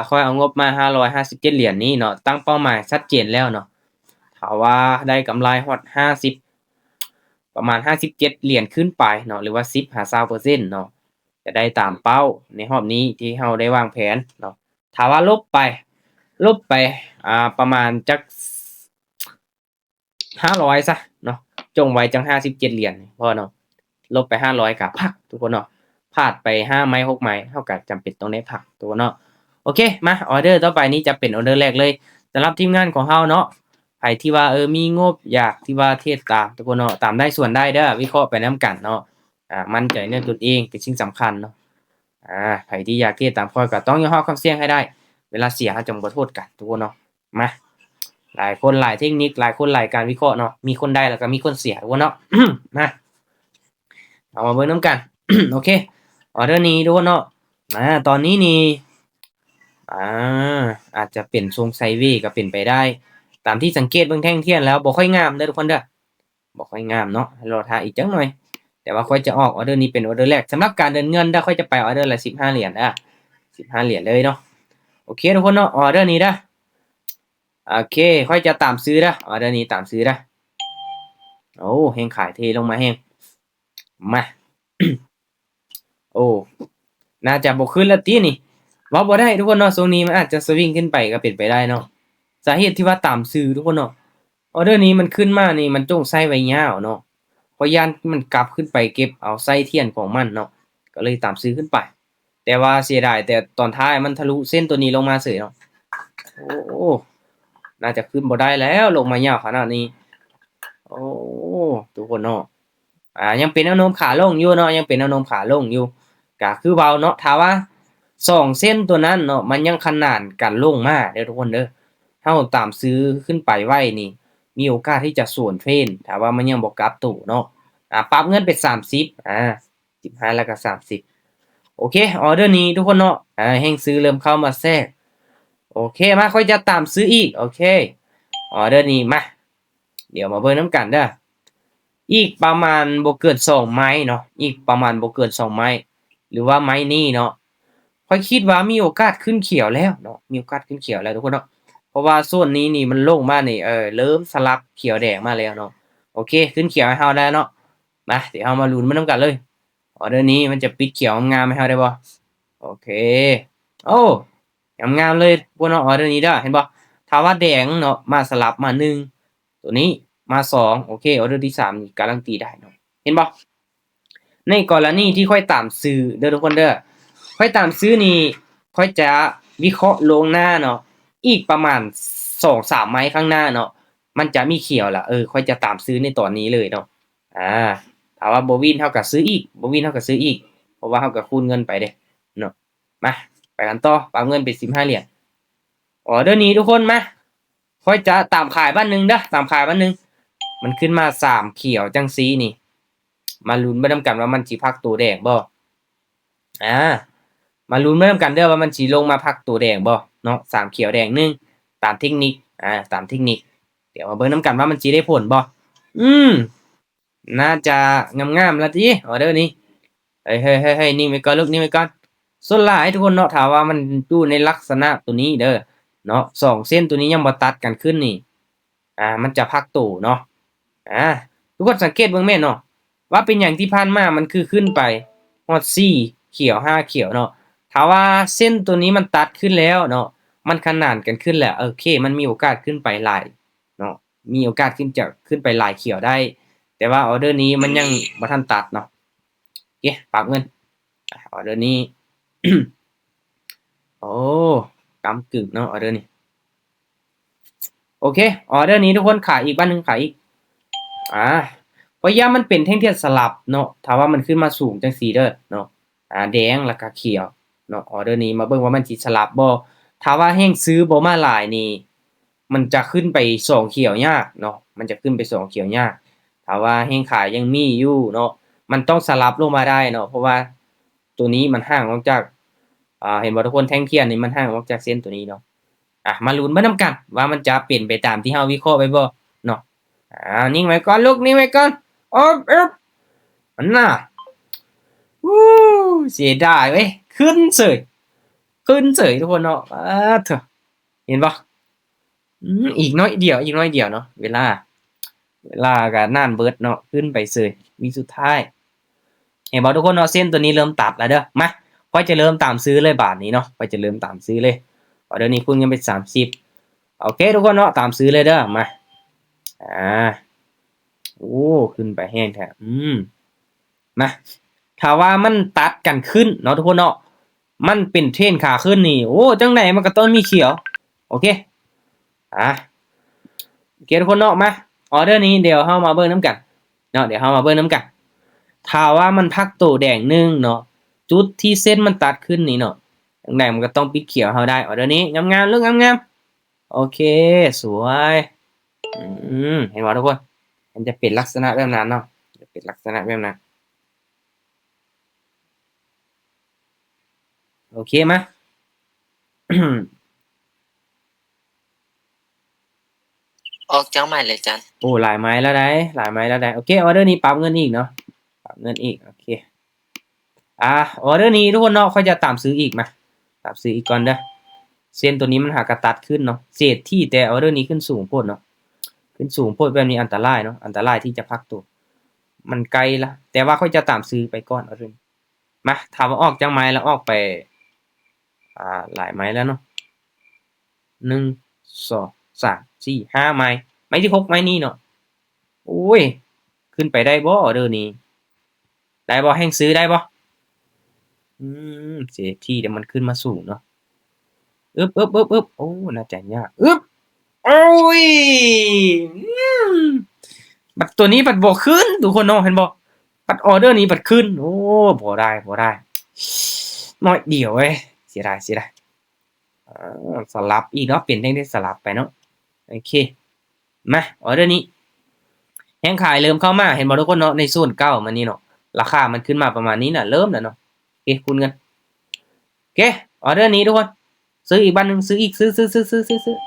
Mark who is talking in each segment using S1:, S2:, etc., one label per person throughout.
S1: ค่อยเอางบมา557เหรียญนี้เนาะตั้งเป้าหมายชัดเจนแล้วเนาะถ้าว่าได้กำไรฮอด50ประมาณ57เหรียญขึ้นไปเนาะหรือว่า10 50%เนาะจะได้ตามเป้าในรอบนี้ที่เราได้วางแผนเนาะถ้าว่าลบไปประมาณจัก500ซะเนาะจงไว้จัง57เหรียญพอเนาะลบไป500ก็พักทุกคนเนาะพลาดไป5ไม้6ไม้เฮาก็จำเป็นต้องได้พักทุกคนเนาะโอเคมาออร์เดอร์ต่อไปนี้จะเป็นออร์เดอร์แรกเลยสำหรับทีมงานของเฮาเนาะไผที่ว่ามีงบอยากที่ว่าเทศตามทุกคนเนาะตามได้ส่วนได้เด้อวิเคราะห์ไปนำกันเนาะมั่นใจในตนเองเป็นสิ่งสำคัญเนาะไผที่อยากเทศตามข้อยก็ต้องยอมรับความเสี่ยงให้ได้เวลาเสียเราจะบ่โทษกันทุกคนเนาะมาหลายคนหลายเทคนิคหลายคนหลายการวิเคราะห์เนาะมีคนได้แล้วก็มีคนเสียทุกคนเนาะ มาเอามาเบิ่งนำกัน โอเคออร์เดอร์นี้ทุกคนเนาะตอนนี้นี่อาอาจจะเป็นทรงไซด์เวย์ก็เป็นไปได้ตามที่สังเกตเบิ่งแท่งเทียนแล้วบ่ค่อยงามเด้อทุกคนเด้อบ่ค่อยงามเนาะรอท่าอีกจักหน่อยแต่ว่าค่อยจะออกออร์เดอร์นี้เป็นออร์เดอร์แรกสำหรับการเดินเงินถ้าค่อยจะไปออร์เดอร์ละ15เหรียญ15เหรียญเลยเนาะโอเคทุกคนเนาะออร์เดอร์นี้เด้อโอเคค่อยจะตามซื้อเด้อออร์เดอร์นี้ตามซื้อเด้อโอ้แฮงขายเทลงมาแฮงมา โอ้น่าจะบ่ขึ้นแล้วตินี่เว้าบ่ได้ทุกคนเนาะช่วงนี้มันอาจจะสวิงขึ้นไปก็เป็นไปได้เนาะสาเหตุที่ว่าตามซื้อทุกคนเนาะออร์เดอร์นี้มันขึ้นมานี่มันจงไส้ไว้ยาวเนาะเพราะย้านมันกลับขึ้นไปเก็บเอาไส้เทียนของมันเนาะก็เลยตามซื้อขึ้นไปแต่ว่าเสียดายแต่ตอนท้ายมันทะลุเส้นตัวนี้ลงมาเฉยเนาะโอ้น่าจะขึ้นบ่ได้แล้วลงมายาวขนาดนี้โอ้ทุกคนเนาะยังเป็นแนวโน้มขาลงอยู่เนาะยังเป็นแนวโน้มขาลงอยู่ก็คือเว้าเนาะถ้าว่า2เส้นตัวนั้นเนาะมันยังขนานกันลงมาเด้อทุกคนเด้อเฮาตามซื้อขึ้นไปไว้นี่มีโอกาสที่จะสวนเทรนถ้าว่ามันยังบ่กลับตัวเนาะปรับเงินเป็น3015แล้วก็30โอเคออร์เดอร์นี้ทุกคนเนาะแฮ่งซื้อเริ่มเข้ามาแทรกโอเคมาค่อยจะตามซื้ออีกโอเคออร์เดอร์นี้มาเดี๋ยวมาเบิ่งนำกันเด้อ อีกประมาณบ่เกิน2ไม้เนาะอีกประมาณบ่เกิน2ไม้หรือว่าไม้นี้เนาะข้อยคิดว่ามีโอกาสขึ้นเขียวแล้วเนาะมีโอกาสขึ้นเขียวแล้วทุกคนเนาะเพราะว่าโซนนี้นี่มันลงมานี่เริ่มสลับเขียวแดงมาแล้วเนาะโอเคขึ้นเขียวให้เฮาแล้วเนาะมาเดี๋ยวเฮามาลุ้นไปนำกันเลยออร์เดอร์นี้มันจะปิดเขียวงามๆให้เฮาได้บ่โอเคโอ้งามๆเลยพวกเนาะออร์เดอร์นี้เด้อเห็นบ่ถ้าว่าแดงเนาะมาสลับมา1ตัวนี้มา2โอเคออเดอร์ที่3นี่การันตีได้เนาะเห็นบ่ในกรณีที่ค่อยตามซื้อเด้อทุกคนเด้อค่อยตามซื้อนี่ค่อยจะวิเคราะห์ล่วงหน้าเนาะอีกประมาณ2-3ไม้ข้างหน้าเนาะมันจะมีเขียวล่ะค่อยจะตามซื้อในตอนนี้เลยเนาะอาถ้าว่าบ่วินเฮาก็ซื้ออีกบ่วินเฮาก็ซื้ออีกเพราะว่าเฮาก็คูณเงินไปเด้เนาะมาไปกันต่อปรับเงินเป็น15เหรียญออเดอร์นี้ทุกคนมาค่อยจะตามขายบ้านหนึ่งเด้อตามขายบ้านหนึ่งมันขึ้นมา3เขียวจังซี้นี่มาลุ้นไปนำกันว่ามันสิพักตัวแดงบ่อามาลุ้นไปนำกันเด้อว่ามันสิลงมาพักตัวแดงบ่เนาะ3เขียวแดง1ตามเทคนิคตามเทคนิคเดี๋ยวมาเบิ่งนำกันว่ามันสิได้ผลบ่อืมน่าจะงามๆแล้วติออเดอร์นี้เฮ้ยๆๆๆนิ่งไว้ก่อนลูกนิ่งไว้ก่อนส่วนหลายทุกคนเนาะถ้าว่ามันอยู่ในลักษณะตัวนี้เด้อเนาะ2เส้นตัวนี้ยังบ่ตัดกันขึ้นนี่มันจะพักตัวเนาะทุกคนสังเกตเบิ่งแม่นเนาะว่าเป็นหยังที่ผ่านมามันคือขึ้นไปฮอด4เขียว5เขียวเนาะถ้าว่าเส้นตัวนี้มันตัดขึ้นแล้วเนาะมันขนานกันขึ้นแล้วโอเคมันมีโอกาสขึ้นไปหลายเนาะมีโอกาสขึ้นไปหลายเขียวได้แต่ว่าออร์เดอร์นี้มันยังบ่ทันตัดเนาะโอเคปรับเงินออร์เดอร์นี้ โอ้ก้ำกึ่งเนาะออร์เดอร์นี้โอเคออร์เดอร์นี้ทุกคนขายอีกบ้านหนึ่งขายอีกเพราะย่ามันเป็นแท่งเทียนสลับเนาะถ้าว่ามันขึ้นมาสูงจังซี่เด้อเนาะแดงแล้วก็เขียวเนาะออร์เดอร์นี้มาเบิ่งว่ามันสิสลับบ่ถ้าว่าแฮ่งซื้อบ่มาหลายนี่มันจะขึ้นไป2เขียวยากเนาะมันจะขึ้นไป2เขียวยากถ้าว่าแฮ่งขายยังมีอยู่เนาะมันต้องสลับลงมาได้เนาะเพราะว่าตัวนี้มันห่างออกจากเห็นบ่ทุกคนแท่งเทียนนี่มันห่างออกจากเส้นตัวนี้เนาะมาลุ้นไปนำกันว่ามันจะเป็นไปตามที่เฮาวิเคราะห์ไว้บ่เนาะนิ่งไว้ก่อนลูกนิ่งไว้ก่อนอึบมันน่ะวู้เสียดายเว้ยขึ้นเฉย ขึ้นเฉยทุกคนเนาะเถอะเห็นปะอีกน้อยเดียวอีกน้อยเดียวเนาะเวลาก็นานเบิดเนาะขึ้นไปเฉยวิสุดท้ายเห็นบ่ทุกคนเนาะเส้นตัวนี้เริ่มตัดแล้วเด้อมาค่อยจะเริ่มตามซื้อเลยบาทนี้เนาะค่อยจะเริ่มตามซื้อเลยเดี๋ยวนี้คุณยังเป็น30โอเคทุกคนเนาะตามซื้อเลยเด้อมาโอ้ขึ้นไปแห้งแท้มาถ้าว่ามันตัดกันขึ้นเนาะทุกคนเนาะมันเป็นเทรนขาขึ้นนี่โอ้จังไหนมันก็ต้องมีเขียวโอเคโอเคทุกคนเนาะมาออเดอร์นี้เดี๋ยวเฮามาเบิ่งน้ำกันเนาะเดี๋ยวเฮามาเบิ่งน้ำกันถ้าว่ามันพักโตแดงนึงเนาะจุดที่เส้นมันตัดขึ้นนี่เนาะจังไหนมันก็ต้องปิดเขียวเฮาได้ออเดอร์นี้งามๆลูกงามๆโอเคสวยเห็นบ่ทุกคนมันจะเป็นลักษณะแบบนั้นเนาะจะเป็นลักษณะแบบนั้นโอเคมั้ย
S2: ออกจังใหม่เลยจัน
S1: โอ้หลายไม้แล้วได้หลายไม้แล้วได้โอเคออเดอร์นี้ปรับเงินอีกเนาะปรับเงินอีกโอเคออเดอร์นี้ทุกคนเนาะค่อยจะตามซื้ออีกมาตามซื้ออีกก่อนเด้อเส้นตัวนี้มันหากระตัดขึ้นเนาะเศษที่แต่ออเดอร์นี้ขึ้นสูงโพดเนาะขึ้นสูงโพดแบบนี้อันตรายเนาะอันตรายที่จะพักตัวมันไกลละแต่ว่าค่อยจะตามซื้อไปก่อนออเดอร์มาถามว่าออกจังไม้แล้วออกไปหลายไม้แล้วเนาะ1 2 3 4 5ไม้ไม้ที่6ไม้นี้เนาะโอ้ยขึ้นไปได้บ่ออเดอร์นี้ได้บ่แฮ่งซื้อได้บ่เศษที่เดี๋ยวมันขึ้นมาสูงเนาะอึบโอ้น่าจะยากอึบโอ้ยบัดตัวนี้บัดบ่ขึ้นทุกคนเนาะเห็นบ่บัดออเดอร์นี้บัดขึ้นโอ้บ่ได้น้อยเดียวเว้ยเสียดายสลับอีกเนาะเปลี่ยนได้สลับไปเนาะโอเคมาออเดอร์นี้แฮ่งขายเริ่มเข้ามาเห็นบ่ทุกคนเนาะในโซนเก่ามันนี่เนาะราคามันขึ้นมาประมาณนี้น่ะเริ่มแล้วเนาะโอเคคูณกันโอเคออเดอร์นี้ทุกคนซื้ออีกบ้านนึงซื้ออีกซื้อ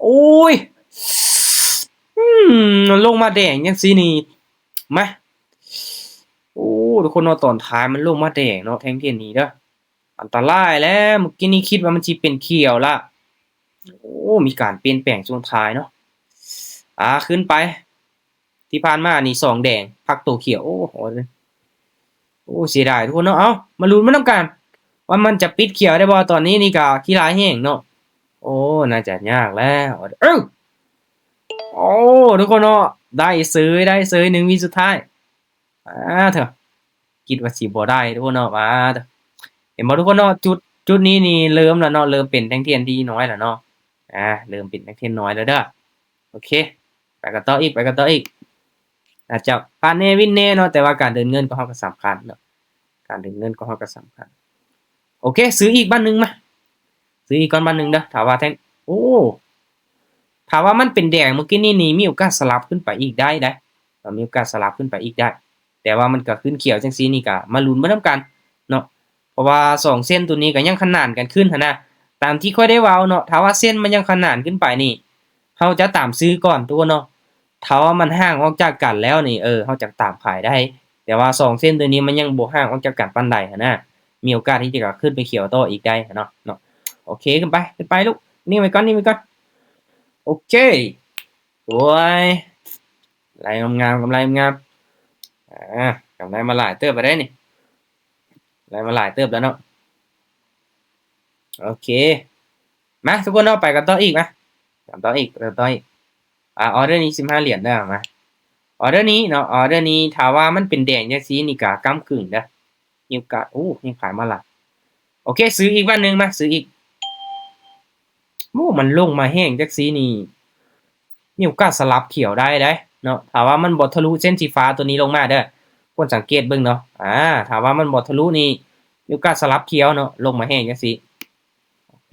S1: โอ้ยลงมาแดงจังซี่นี่มาโอ้ทุกคนเนาะตอนท้ายมันลงมาแดงเนาะแท่งเทียนนี้เด้ออันตรายแล้วเมื่อกี้นี้คิดว่ามันสิเป็นเขียวละโอ้มีการเปลี่ยนแปลงช่วงท้ายเนาะขึ้นไปที่ผ่านมานี่2แดงพักตัวเขียวโอ้โหเสียดายทุกคนเนาะเอ้ามาลุ้นมานํกันว่ามันจะปิดเขียวได้บ่ตอนนี้นี่ก็ขี้ร้ายแฮงเนาะโอ้น่าจะยากแล้วโอ้ทุกคนเนาะได้ซื้อ1วิสุดท้ายเถอะคิดว่าสิบ่ได้ทุกคนเนาะเถอะเห็นบ่ทุกคนเนาะจุดนี้นี่เริ่มแล้วเนาะเริ่มเป็นแท่งเทียนที่น้อยแล้วเนาะเริ่มเป็นแท่งเทียนน้อยแล้วเด้อโอเคไปกันต่ออีกอาจจะผ่านแน่วินแน่เนาะแต่ว่าการเดินเงินของเฮาก็สำคัญเนาะการเดินเงินของเฮาก็สำคัญโอเคซื้ออีกบ้านหนึ่งมาซื้ออีกก่อนบ้านหนึ่งเด้อถ้าว่าแท่งถ้าว่ามันเป็นแดงเมื่อกี้นี่มีโอกาสสลับขึ้นไปอีกได้มีโอกาสสลับขึ้นไปอีกได้แต่ว่ามันก็ขึ้นเขียวจังซี่นี่ก็มาลุ้นมานํกันเนาะเพราะว่า2เส้นตัวนี้ก็ยังขนานกันขึ้นหันนะตามที่ค่อยได้เว้าเนาะถ้าว่าเส้นมันยังขนานขึ้นไปนี่เฮาจะตามซื้อก่อนทุกคนเนาะถ้าว่ามันห่างออกจากกันแล้วนี่เฮาจะตามขายได้แต่ว่า2เส้นตัวนี้มันยังบ่ห่างออกจากกันปานใดหันนะมีโอกาสที่จะขึ้นไปเขียวต่ออีกได้เนาะโอเคขึ้นไปลูกนิ่งไว้ก่อนโอเคสวยกำไรงามกำไรงามกำไรมาหลายเติบไปได้นี่กำไรมาหลายเติบแล้วเนาะโอเคมาทุกคนเนาะไปกันต่ออีกมากันต่ออีกออเดอร์นี้15เหรียญเด้อมาออเดอร์นี้เนาะออเดอร์นี้ถ้าว่ามันเป็นแดงจังซี่นี่ก็ก้ำกึ่งเด้อมีโอกาสยังขายมาหลายโอเคซื้ออีกวันนึงมาซื้ออีกมันลงมาแห้งจักซี่นี่มีโอกาสสลับเขียวได้เนาะถ้าว่ามันบ่ทะลุเส้นสีฟ้าตัวนี้ลงมาเด้อควรสังเกตเบิ่งเนาะถ้าว่ามันบ่ทะลุนี่มีโอกาสสลับเขียวเนาะลงมาแห้งจังซี่โอเค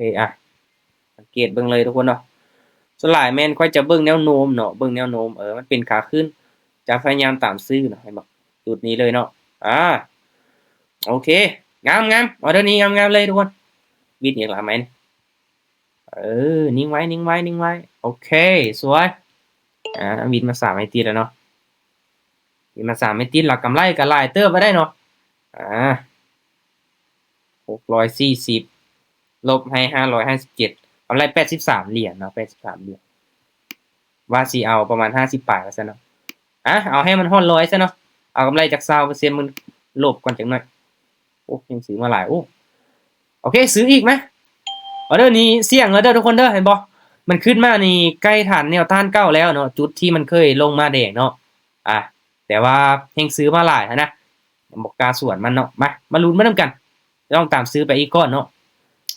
S1: สังเกตเบิ่งเลยทุกคนเนาะส่วนหลายแม่นค่อยจะเบิ่งแนวโน้มเนาะเบิ่งแนวโน้มมันเป็นขาขึ้นจะพยายามตามซื้อเนาะให้บอกจุดนี้เลยเนาะโอเคงามออเดอร์นี้งามเลยทุกคนวิดอีกหลายไหมนิ่งไว้โอเคสวยวินมา3ไม้ติดแล้วเนาะวินมา3ไม้ติดหลักกำไรก็หลายเติบบ่ได้เนาะ640 ลบให้557กำไร83เหรียญเนาะ83เหรียญว่าสิเอาประมาณ50ปลายว่าซั่นเนาะเอาให้มันฮอด100ซะเนาะเอากำไรจาก20%มันลบก่อนจักหน่อยโอ้ยังซื้อมาหลายโอ้โอเคซื้ออีกไหมออเดอร์นี้เสี่ยงแล้วเด้อทุกคนเด้อเห็นบ่มันขึ้นมานี่ใกล้ฐานแนวต้านเก่าแล้วเนาะจุดที่มันเคยลงมาแดงเนาะแต่ว่าเฮงซื้อมาหลายนะบอกกาส่วนมันเนาะมาลุ้นมานํกันลองตามซื้อไปอีกก่อนเนาะ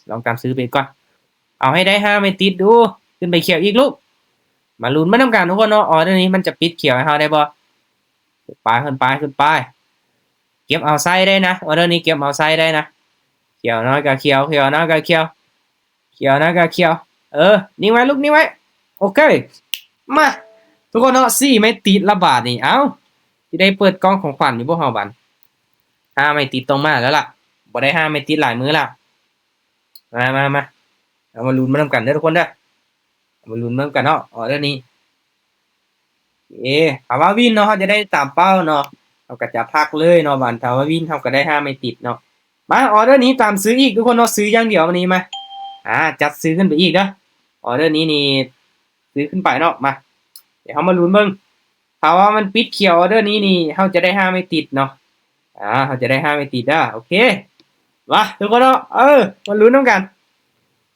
S1: ลองตามซื้อไปก่อนเอาให้ได้5ไม่ติดดูขึ้นไปเขียวอีกลูกมาลุ้นมานํกันทุกคนเนาะออเดอร์นี้มันจะปิดเขียวให้เฮาได้บ่ขึ้นไปเก็บเอาไซด์ได้นะออเดอร์นี้เก็บเอาไซด์ได้นะเขียวน้อยก็เขียวเขียวน้อยก็เขียวเขียวน้อยก็เขียวนิ่งไว้ลูกนิ่งไว้โอเคมาทุกคนเนาะ4ไม่ติดละบาทนี่เอ้าสิได้เปิดกล้องของขวัญอยู่บ่เฮาบัด5ไม่ติดตรงมาแล้วล่ะบ่ได้5ไม่ติดหลายมื้อละมาเอามาลุ้นมานํกันเด้อทุกคนเด้อเอามาลุ้นมานํกันเนาะออเดอร์นี้ถ้าว่าวินเนาะเฮาจะได้ตามเป้าเนาะเฮาก็จะพักเลยเนาะบัดถ้าว่าวินเฮาก็ได้5ไม่ติดเนาะมาออเดอร์นี้ตามซื้ออีกทุกคนเนาะซื้ออย่างเดียววันนี้มาจัดซื้อขึ้นไปอีกเด้อออเดอร์นี้นี่ซื้อขึ้นไปเนาะมาเดี๋ยวเฮามาลุ้นเบิ่งถ้าว่ามันปิดเขียวออเดอร์นี้นี่เฮาจะได้5ไม่ติดเนาะเฮาจะได้5ไม่ติดเด้อโอเคมาทุกคนเนาะมาลุ้นนํกัน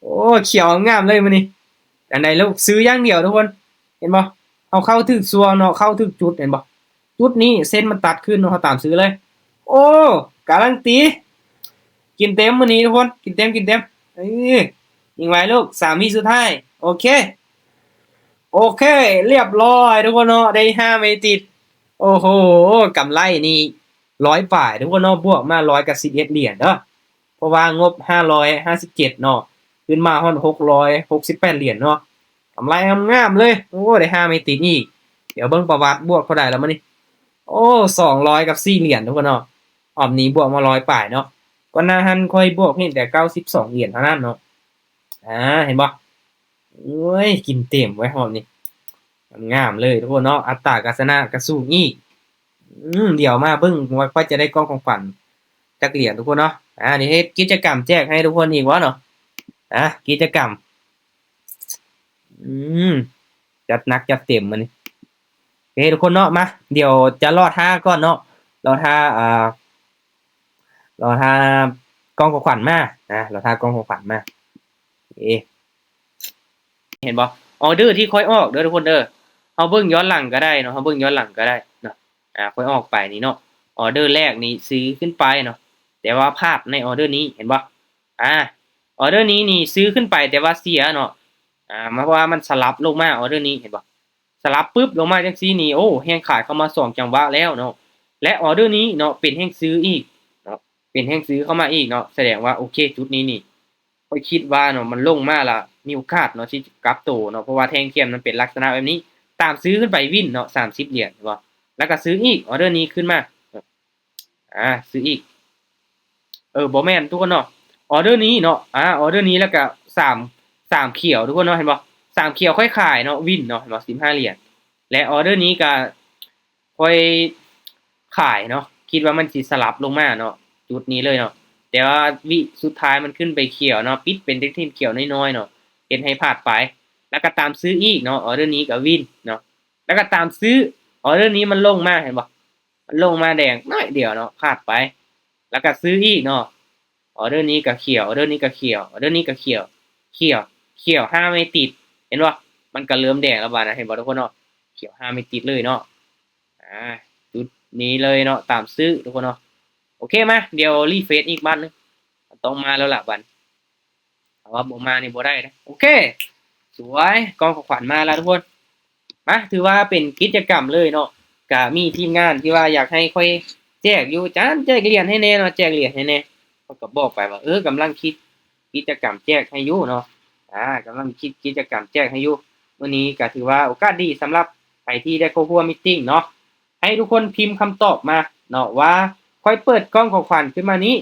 S1: โอ้เขียวงามเลยมื้อนี้อันใดแล้วซื้ออย่างเดียวทุกคนเห็นบ่เฮาเข้าถึกซัวเนาะเข้าถึกจุดเห็นบ่จุดนี้เส้นมันตัดขึ้นเนาะเฮาตามซื้อเลยโอ้การันตีกินเต็มมื้อนี้ทุกคนกินเต็มยิงไว้ลูก3วิสุดท้ายโอเคเรียบร้อยทุกคนเนาะได้5ไม่ติดโอ้โหกำไรนี่100ป่ายทุกคนเนาะบวกมา111เหรียญเด้อเพราะว่างบ557เนาะขึ้นมาฮอด668เหรียญเนาะกำไรงามๆเลยโอ้ได้5ไม่ติดอีกเดี๋ยวเบิ่งประวัติบวกเท่าใดแล้วมื้อนี้โอ้200กับ4เหรียญทุกคนเนาะออบนี้บวกมา100ป่ายเนาะก่อนหน้าหันค่อยบวกเพียงแต่92เหรียญเท่านั้นเนาะเห็นบ่โอ้ยกินเต็มไว้รอบนี้งามเลยทุกคนเนาะอัตราการชนะก็สูงอีกเดี๋ยวมาเบิ่งว่าจะได้กล้องของขวัญจักเหรียญทุกคนเนาะนี่เฮ็ดกิจกรรมแจกให้ทุกคนอีกวะเนาะกิจกรรมจัดหนักจัดเต็มมื้อนี้โอเคทุกคนเนาะมาเดี๋ยวจะรอท่าก่อนเนาะรอท่ากล้องของขวัญมารอท่ากล้องของขวัญมาเห็นบ่ออเดอร์ที่ค่อยออกเด้อทุกคนเด้อเฮาเบิ่งย้อนหลังก็ได้เนาะเฮาเบิ่งย้อนหลังก็ได้เนาะค่อยออกไปนี่เนาะออเดอร์แรกนี่ซื้อขึ้นไปเนาะแต่ว่าพลาดในออเดอร์นี้เห็นบ่ออเดอร์นี้นี่ซื้อขึ้นไปแต่ว่าเสียเนาะเพราะว่ามันสลับลงมาออเดอร์นี้เห็นบ่สลับปึ๊บลงมาจังซี่นี่โอ้แฮงขายเข้ามา2จังหวะแล้วเนาะและออเดอร์นี้เนาะเป็นแฮงซื้ออีกเนาะเป็นแฮงซื้อเข้ามาอีกเนาะแสดงว่าโอเคจุดนี้นี่ค่อยคิดว่าเนาะมันลงมาละมีโอกาสเนาะที่กลับโตเนาะเพราะว่าแท่งเทียมมันเป็นลักษณะแบบนี้ตามซื้อขึ้นไปวินเนาะ30เหรียญบ่แล้วก็ซื้ออีกออเดอร์นี้ขึ้นมาซื้ออีกบ่แม่นทุกคนเนาะออเดอร์นี้เนาะออเดอร์นี้แล้วก็3เขียวทุกคนเนาะเห็นบ่3เขียวค่อยขายเนาะวินเนาะเห็นบ่15เหรียญและออเดอร์นี้ก็ค่อยขายเนาะคิดว่ามันสิสลับลงมาเนาะจุดนี้เลยเนาะแต่ว่าวิสุดท้ายมันขึ้นไปเขียวเนาะปิดเป็นทีมเขียวน้อยๆเนาะเฮ็ดให้พลาดไปแล้วก็ตามซื้ออีกเนาะออเดอร์นี้ก็วินเนาะแล้วก็ตามซื้อออเดอร์นี้มันลงมาเห็นบ่มันลงมาแดงน้อยเดียวเนาะพลาดไปแล้วก็ซื้ออีกเนาะออเดอร์นี้ก็เขียวออเดอร์นี้ก็เขียวออเดอร์นี้ก็เขียว5ไม่ติดเห็นบ่มันก็เริ่มแดงแล้วบาดนะเห็นบ่ทุกคนเนาะเขียว5ไม่ติดเลยเนาะจุดนี้เลยเนาะตามซื้อทุกคนเนาะโอเคมาเดี๋ยวรีเฟรชอีกบัดนึงต้องมาแล้วล่ะบัดถ้าว่าบ่มานี่บ่ได้นะโอเคสวยกองของขวัญมาแล้วทุกคนมาถือว่าเป็นกิจกรรมเลยเนาะก็มีทีมงานที่ว่าอยากให้ค่อยแจกอยู่จานแจกเหรียญให้แน่เนาะแจกเหรียญให้แน่เขาก็บอกไปว่ากำลังคิดกิจกรรมแจกให้อยู่เนาะกำลังคิดกิจกรรมแจกให้อยู่มื้อนี้ก็ถือว่าโอกาสดีสำหรับใครที่ได้เข้าร่วมมีตติ้งเนาะให้ทุกคนพิมพ์คำตอบมาเนาะว่าค่อยเปิดกล้องของขวัญขึ้นมานี้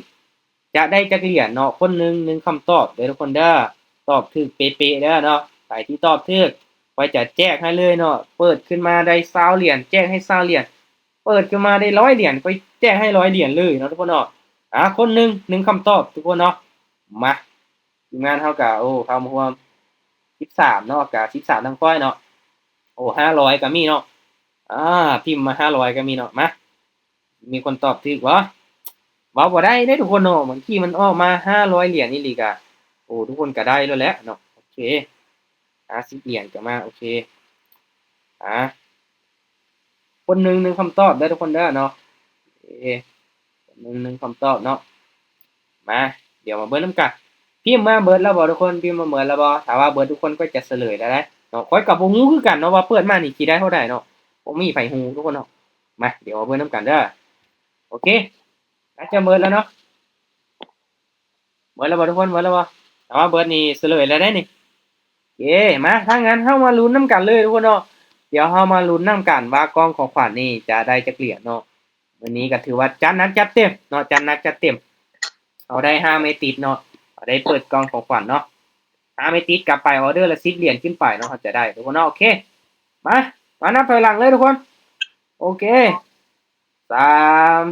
S1: จะได้จักเหรียญเนาะคนหนึ่งคำตอบเด้อทุกคนเด้อตอบถูกเป๊ะๆเด้อเนาะใครที่ตอบถูกค่อยจะแจกให้เลยเนาะเปิดขึ้นมาได้20เหรียญแจกให้20เหรียญเปิดขึ้นมาได้100เหรียญค่อยแจกให้100เหรียญเลยเนาะทุกคนเนาะคนหนึ่งคำตอบทุกคนเนาะมา ทีมงานเฮาก็โอ้เข้ามาร่วม13เนาะก็13ทั้งค่อยเนาะโอ้500ก็มีเนาะพิมพ์มา500ก็มีเนาะมามีคนตอบถูกบ่เว้าบ่ได้เด้ทุกคนเนาะบางทีมันออกมา500เหรียญอีหลีก็โอ้ทุกคนก็ได้แล้วแหละเนาะโอเค50เหรียญก็มาโอเคอ่าคนหนึ่งคำตอบได้ทุกคนเด้อเนาะโอเคคนหนึ่งคำตอบเนาะมาเดี๋ยวมาเบิ่งนำกันพิมพ์มาเบิดแล้วบ่ทุกคนพิมพ์มาเบิดแล้วบ่ถ้าว่าเบิดทุกคนก็จะเฉลยแล้วนะเนาะข้อยก็บ่ฮู้คือกันเนาะว่าเปิดมานี่สิได้เท่าใดเนาะบ่มีไผฮู้ทุกคนเนาะมาเดี๋ยวมาเบิ่งนำกันเด้อโอเคน่าจะเบิดแล้วเนาะเบิดแล้วบ่ทุกคนเบิดแล้วบ่ถ้าว่าเบิดนี่เฉลยแล้วได้นี่โอเคมาถ้างั้นเฮามาลุ้นนำกันเลยทุกคนเนาะเดี๋ยวเฮามาลุ้นนำกันว่ากล่องของขวัญนี่จะได้จักเหรียญเนาะวันนี้ก็ถือว่าจัดหนักจัดเต็มเนาะจัดหนักจัดเต็มเอาได้5ไม่ติดเนาะเอาได้เปิดกล่องของขวัญเนาะไม่ติดกลับไปออเดอร์ละ10เหรียญขึ้นไปเนาะเขาจะได้ทุกคนเนาะโอเคมานับถอยหลังเลยทุกคนโอเค3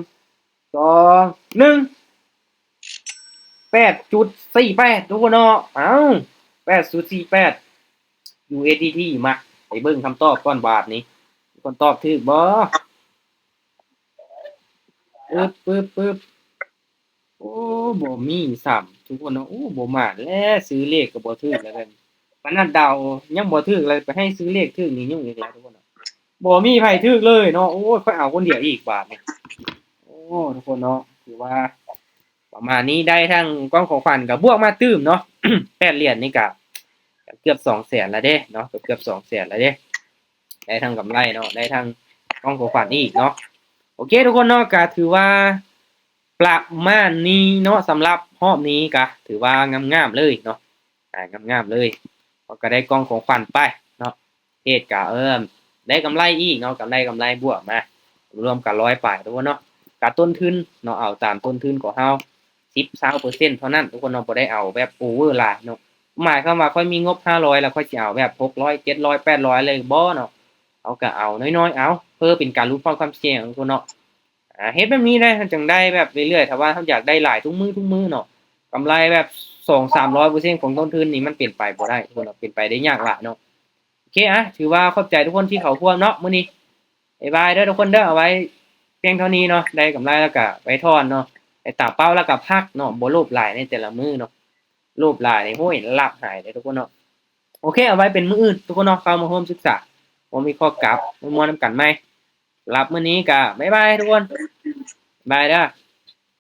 S1: 2 1 8.48ทุกคนเนาะ8.48 USDT มาไปเบิ่งคำตอบก่อนบาทนี้ทุกคนตอบถูกบ่ปึ๊บโอ้บ่มีซ้ำทุกคนเนาะโอ้บ่มาแล้วซื้อเลขก็บ่ถูกแล้วกันปานนั้นเดายังบ่ถูกเลยไปให้ซื้อเลขถูกนี่ยุ่งอีกแล้วทุกคนเนาะบ่มีไผถูกเลยเนาะโอ้ยค่อยเอาคนเดียวอีกบาทนี่โอ้ทุกคนเนาะถือว่าประมาณนี้ได้ทั้งกล้องของขวัญกับบวกมาตื้มเนาะ 8เหรียญนี่ก็เกือบ200,000แล้วเด้เนาะเกือบ200,000แล้วเด้ได้ทั้งกำไรเนาะได้ทั้งกล้องของขวัญอีกเนาะโอเคทุกคนเนาะก็ถือว่าประมาณนี้เนาะสำหรับรอบนี้ก็ถือว่างามๆเลยเนาะงามๆเลยก็ได้กล้องของขวัญไปเนาะเฮ็ดก็ได้กำไรอีกเนาะกำไรบวกมารวมกัน100ปลายทุกคนเนาะก็ต้นทุนเนาะเอาตามต้นทุนของเฮา10-20%เท่านั้นทุกคนเนาะบ่ได้เอาแบบโอเวอร์หลายเนาะหมายความว่าค่อยมีงบ500แล้วค่อยสิเอาแบบ600 700 800เลยบ่เนาะเอาก็เอาน้อยๆเอาเพื่อเป็นการลดความเสี่ยงทุกคนเนาะเฮ็ดแบบนี้ได้จังได้แบบเรื่อยๆถ้าว่าเราอยากได้หลายทุกมื้อเนาะกำไรแบบ200-300%ของต้นทุนนี่มันเป็นไปบ่ได้ทุกคนเนาะเป็นไปได้ยากหลายเนาะโอเคถือว่าขอบใจทุกคนที่เข้าร่วมเนาะมื้อนี้บ๊ายบายเด้อทุกคนเด้อเอาไว้เพียงเท่านี้เนาะได้กำไรแล้วก็ไปถอนเนาะไปตามเป้าแล้วก็พักเนาะบ่โลภหลายในแต่ละมื้อเนาะโลภหลายนี่โอ้ยลาบหายเด้อทุกคนเนาะโอเคเอาไว้เป็นมื้ออื่นทุกคนเนาะเข้ามาร่วมศึกษาบ่มีข้อกลับม่วนๆนำกันใหม่สำหรับมื้อนี้ก็บ๊ายบายทุกคนบ๊ายบายเด้อ